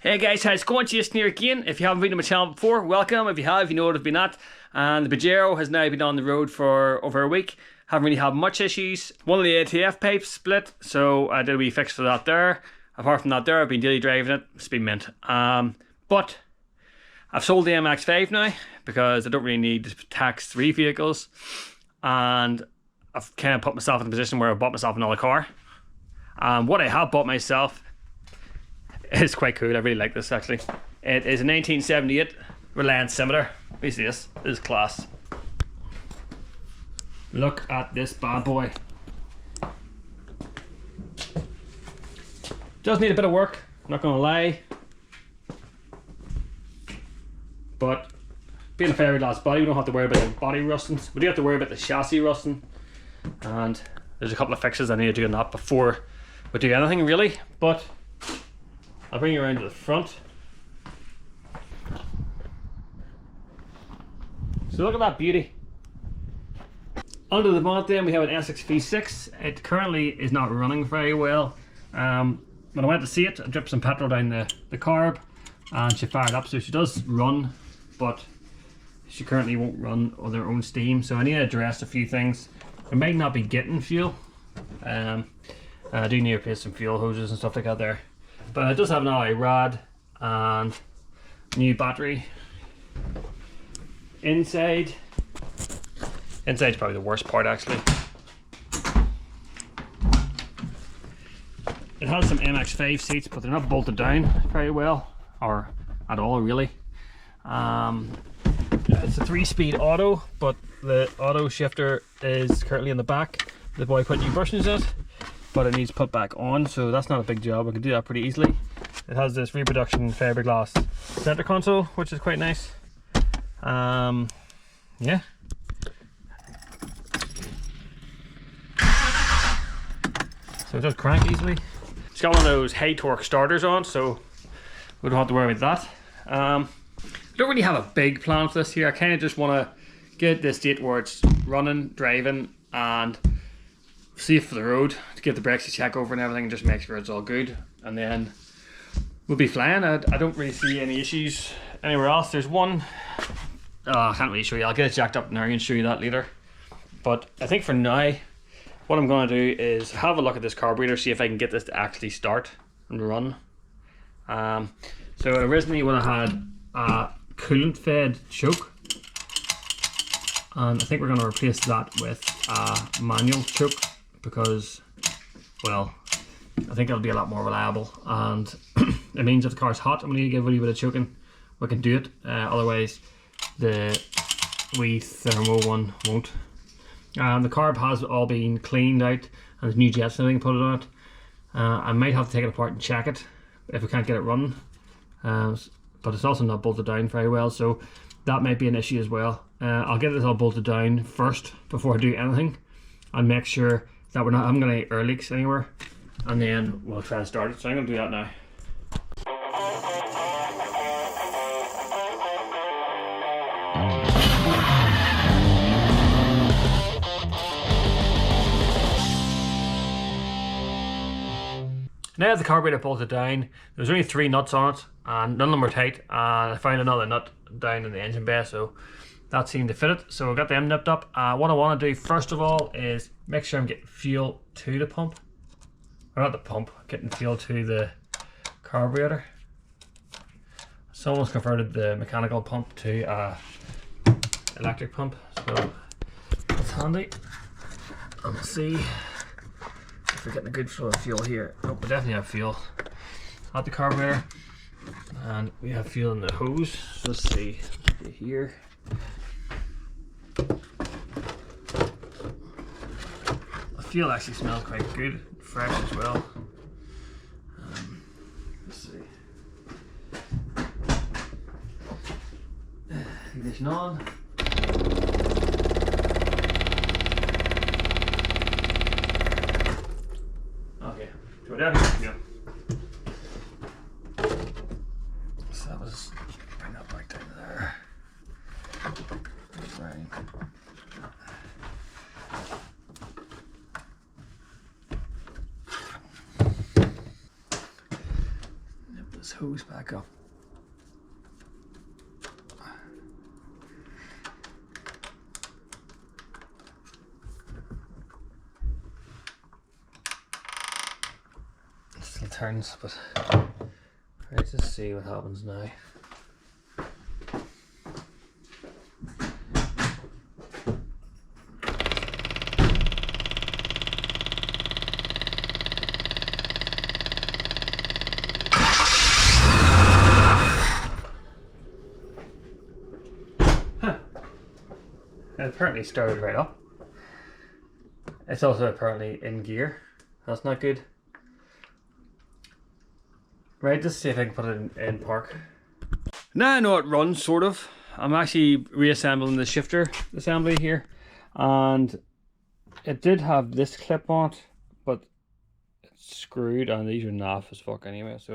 Hey guys, how's it going? Jason here again. If you haven't been to my channel before, welcome. If you have, you know what I've been at. And the Pajero has now been on the road for over a week. Haven't really had much issues. One of the ATF pipes split, so I did a wee fix for that there. Apart from that there, I've been daily driving it. It's been mint. But I've sold the MX-5 now because I don't really need to tax 3 vehicles. And I've kind of put myself in a position where I bought myself another car. What I have bought myself is quite cool. I really like this actually. It is a 1978 Reliant Scimitar. Let me see this. This is class. Look at this bad boy. Does need a bit of work, not gonna lie. But being a fiberglass body, we don't have to worry about the body rusting. We do have to worry about the chassis rusting. And there's a couple of fixes I need to do on that before we do anything really. But I'll bring you around to the front. So look at that beauty. Under the bonnet then we have an S6 V6. It currently is not running very well. When I went to see it, I dripped some petrol down the carb and she fired up. So she does run, but she currently won't run on her own steam. So I need to address a few things. I might not be getting fuel. I do need to replace some fuel hoses and stuff like that there. But it does have an alloy rod and new battery. Inside's probably the worst part actually. It has some MX-5 seats, but they're not bolted down very well, or at all really. It's a 3-speed auto, but the auto shifter is currently in the back. The boy put new bushings in it, but it needs put back on, so that's not a big job. I can do that pretty easily. It has this reproduction fiberglass center console, which is quite nice. Yeah. So it does crank easily. It's got one of those high torque starters on, so we don't have to worry about that. I don't really have a big plan for this here. I kind of just want to get this state where it's running, driving, and safe for the road, to give the brakes a check over and everything, and just make sure it's all good, and then we'll be flying. I don't really see any issues anywhere else. There's one, I can't really show you. I'll get it jacked up now and show you that later. But I think for now, what I'm going to do is have a look at this carburetor, see if I can get this to actually start and run. So originally when I had a coolant fed choke, and I think we're going to replace that with a manual choke, because, well, I think it'll be a lot more reliable, and it means if the car's hot and we need to give a wee bit of choking, we can do it. Otherwise the wee thermo one won't. The carb has all been cleaned out and there's new jets and everything put it on it. I might have to take it apart and check it if we can't get it running, but it's also not bolted down very well, so that might be an issue as well. I'll get this all bolted down first before I do anything and make sure that we're not having any air leaks anywhere, and then we'll try and start it. So I'm going to do that now. Now the carburetor bolted down, there's only 3 nuts on it and none of them were tight, and I found another nut down in the engine bay, so that seemed to fit it. So I got them nipped up. What I want to do first of all is make sure I'm getting fuel to the pump, or not the pump, getting fuel to the carburetor. Someone's converted the mechanical pump to electric pump, so that's handy. And we'll see if we're getting a good flow of fuel here. Oh, we definitely have fuel at the carburetor, and we have fuel in the hose. So let's see here. The fuel actually smells quite good, fresh as well. Let's see. Ignition on. Okay, so down here. So that was, bring that back down to there. Right. Nip this hose back up. It still turns, but let's just see what happens now. It apparently started right up. It's also apparently in gear. That's not good. Right, just see if I can put it in park. Now I know it runs, sort of. I'm actually reassembling the shifter assembly here. And it did have this clip on it, but it's screwed, and these are naff as fuck anyway. So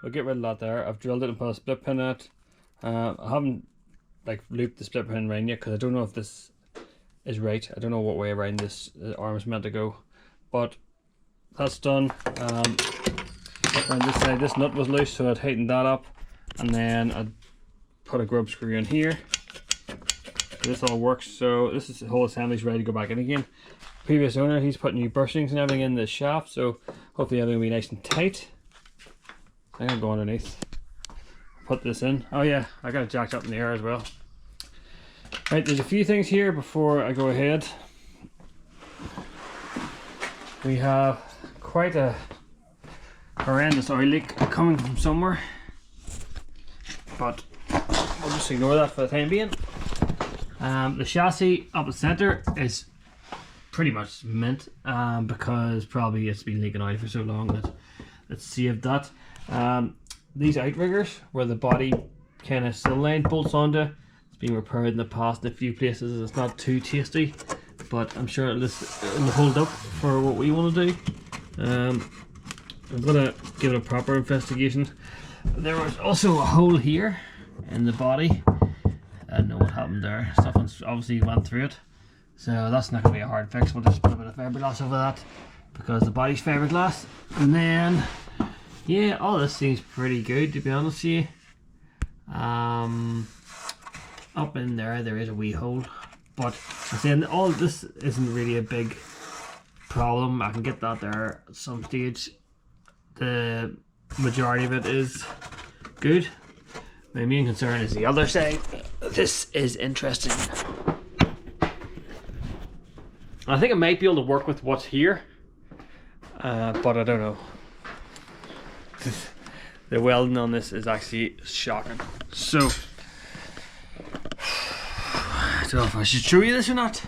we'll get rid of that there. I've drilled it and put a split pin in it. I haven't like looped the split pin around yet because I don't know if this is right. I don't know what way around this arm is meant to go, but that's done. On this side, this nut was loose, so I tightened that up, and then I put a grub screw in here. This all works, so this is the whole assembly's ready to go back in again. Previous owner, he's put new bushings and everything in the shaft, so hopefully everything will be nice and tight. I'm gonna go underneath. Put this in. Oh yeah, I got it jacked up in the air as well. Right, there's a few things here before I go ahead. We have quite a horrendous oil leak coming from somewhere, but we'll just ignore that for the time being. The chassis up the center is pretty much mint, because probably it's been leaking oil for so long that it's saved that. These outriggers where the body kind of sill line bolts onto, it's been repaired in the past in a few places. It's not too tasty, but I'm sure it'll hold up for what we want to do. I'm gonna give it a proper investigation. There was also a hole here in the body. I don't know what happened there. Someone's obviously went through it, so that's not gonna be a hard fix. We'll just put a bit of fiberglass over that because the body's fiberglass. And then, yeah, all this seems pretty good, to be honest with you. Up in there is a wee hole, but I'm saying all this isn't really a big problem. I can get that there at some stage. The majority of it is good. My main concern is the other side. This is interesting. I think I might be able to work with what's here, but I don't know. The welding on this is actually shocking. So I don't know if I should show you this or not.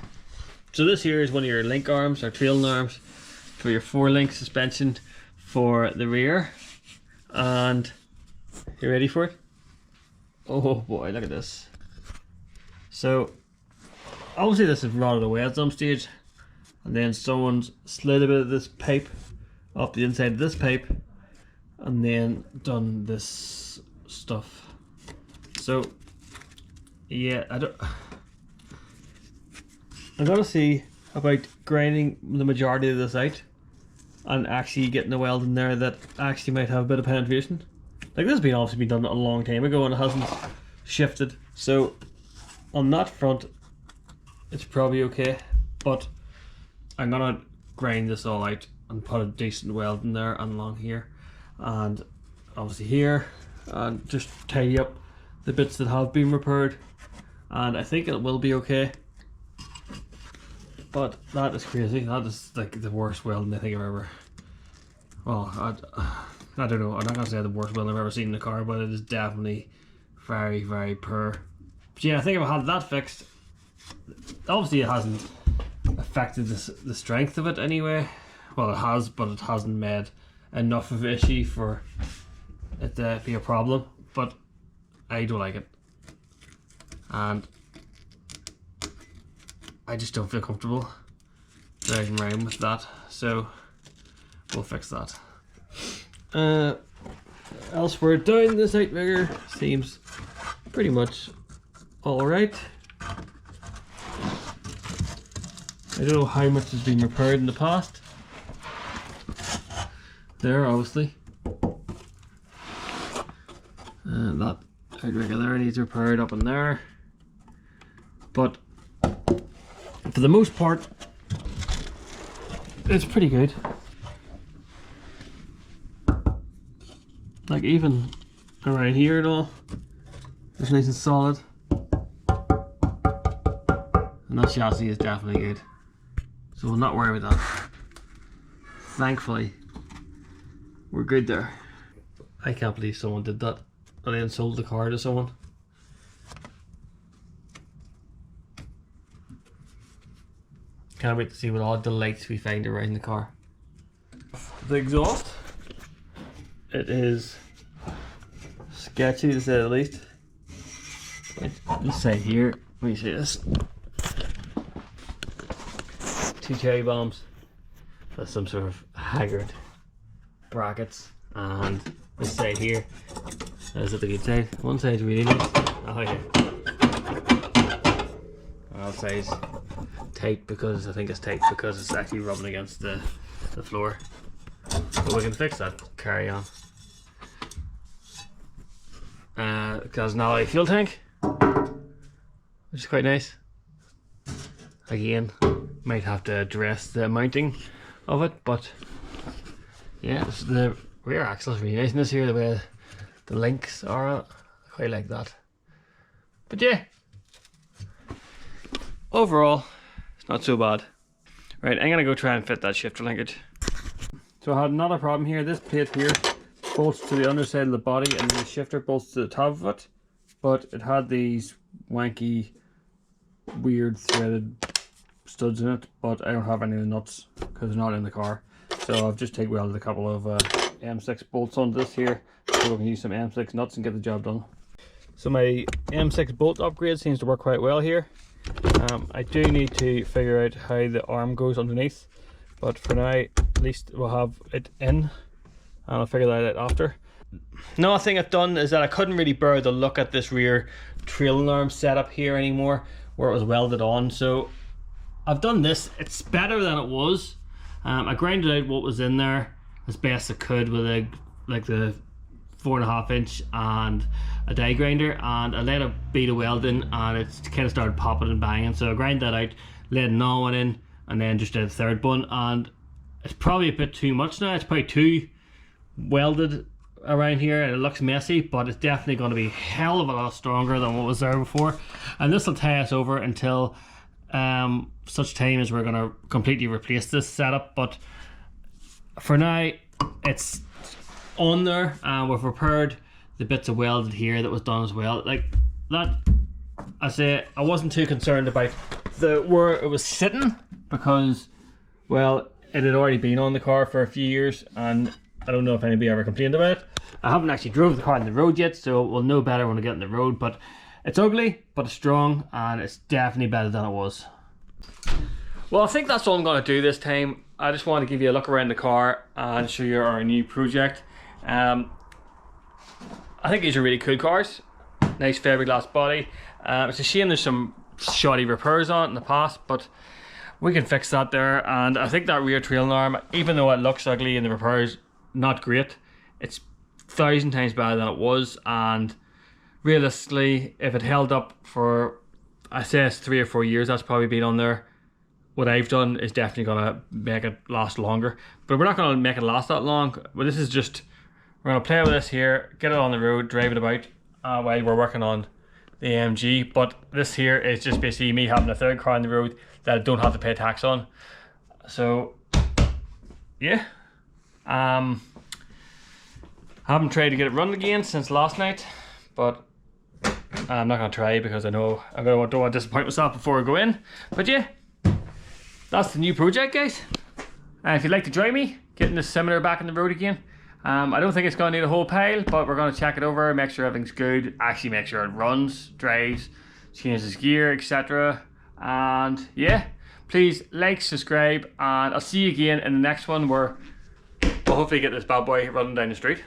So this here is one of your link arms or trailing arms for your 4-link suspension for the rear. And you ready for it? Oh boy, look at this. So obviously this is rotted away at some stage, and then someone's slid a bit of this pipe up the inside of this pipe and then done this stuff. So yeah, I'm gonna see about grinding the majority of this out and actually getting a weld in there that actually might have a bit of penetration. Like, this has been obviously been done a long time ago and it hasn't shifted, so on that front it's probably okay, but I'm gonna grind this all out and put a decent weld in there and along here and obviously here, and just tidy up the bits that have been repaired, and I think it will be okay. But that is crazy. That is like the worst welding I think I've ever, well, I don't know, I'm not gonna say the worst welding I've ever seen in the car, but it is definitely very, very poor. But yeah, I think if I had that fixed, obviously it hasn't affected the strength of it anyway. Well, it has, but it hasn't made enough of an issue for it to be a problem. But I don't like it, and I just don't feel comfortable driving around with that, so we'll fix that. Elsewhere down, this outrigger seems pretty much alright. I don't know how much has been repaired in the past. There, obviously. And that outrigger there needs repaired up in there. But for the most part, it's pretty good. Like even around here and all, it's nice and solid. And that chassis is definitely good. So we'll not worry about that. Thankfully, we're good there. I can't believe someone did that and then sold the car to someone. Can't wait to see what all delights we find around the car. The exhaust, it is sketchy to say the least. Let's say here, let me see this. 2 cherry bombs. That's some sort of haggard brackets, and this side here, is it the good side? One side's really nice. Oh yeah. That side's tight because I think it's tight because it's actually rubbing against the floor. But we can fix that. Carry on. There's an alloy fuel tank, which is quite nice. Again, might have to address the mounting of it, but yeah, the rear axle is really nice in this here, the way the links are on it. I quite like that. But yeah, overall, it's not so bad. Right, I'm gonna go try and fit that shifter linkage. So I had another problem here. This plate here bolts to the underside of the body and the shifter bolts to the top of it, but it had these wanky, weird threaded studs in it, but I don't have any of the nuts because they're not in the car. So I've just welded a couple of M6 bolts onto this here, so we can use some M6 nuts and get the job done. So my M6 bolt upgrade seems to work quite well here. I do need to figure out how the arm goes underneath, but for now at least we'll have it in, and I'll figure that out after. Another thing I've done is that I couldn't really bear the look at this rear trailing arm setup here anymore where it was welded on, so I've done this. It's better than it was. I grinded out what was in there as best I could with the 4.5 inch and a die grinder, and I let it beat a weld in, and it kind of started popping and banging. So I grind that out, let another one in, and then just did a third one, and it's probably a bit too much now. It's probably too welded around here and it looks messy, but it's definitely going to be a hell of a lot stronger than what was there before, and this will tie us over until such time as we're going to completely replace this setup. But for now it's on there, and we've repaired the bits of welded here that was done as well. Like that, I say I wasn't too concerned about where it was sitting because, well, it had already been on the car for a few years, and I don't know if anybody ever complained about it. I haven't actually drove the car on the road yet, so we'll know better when we get on the road. But it's ugly, but it's strong, and it's definitely better than it was. Well, I think that's all I'm going to do this time. I just want to give you a look around the car and show you our new project. I think these are really cool cars. Nice fiberglass body. It's a shame there's some shoddy repairs on it in the past, but we can fix that there. And I think that rear trailing arm, even though it looks ugly and the repairs not great, it's 1,000 times better than it was. And realistically, if it held up for, I say it's 3 or 4 years, that's probably been on there. What I've done is definitely going to make it last longer, but we're not going to make it last that long. But this is just, we're going to play with this here, get it on the road, drive it about while we're working on the AMG. But this here is just basically me having a third car on the road that I don't have to pay tax on. So yeah, I haven't tried to get it running again since last night, but I'm not going to try because I know I don't want to disappoint myself before I go in. But yeah, that's the new project, guys. And if you'd like to join me getting this Scimitar back on the road again, I don't think it's going to need a whole pile, but we're going to check it over, make sure everything's good, actually make sure it runs, drives, changes gear, etc. And yeah, please like, subscribe, and I'll see you again in the next one where we'll hopefully get this bad boy running down the street.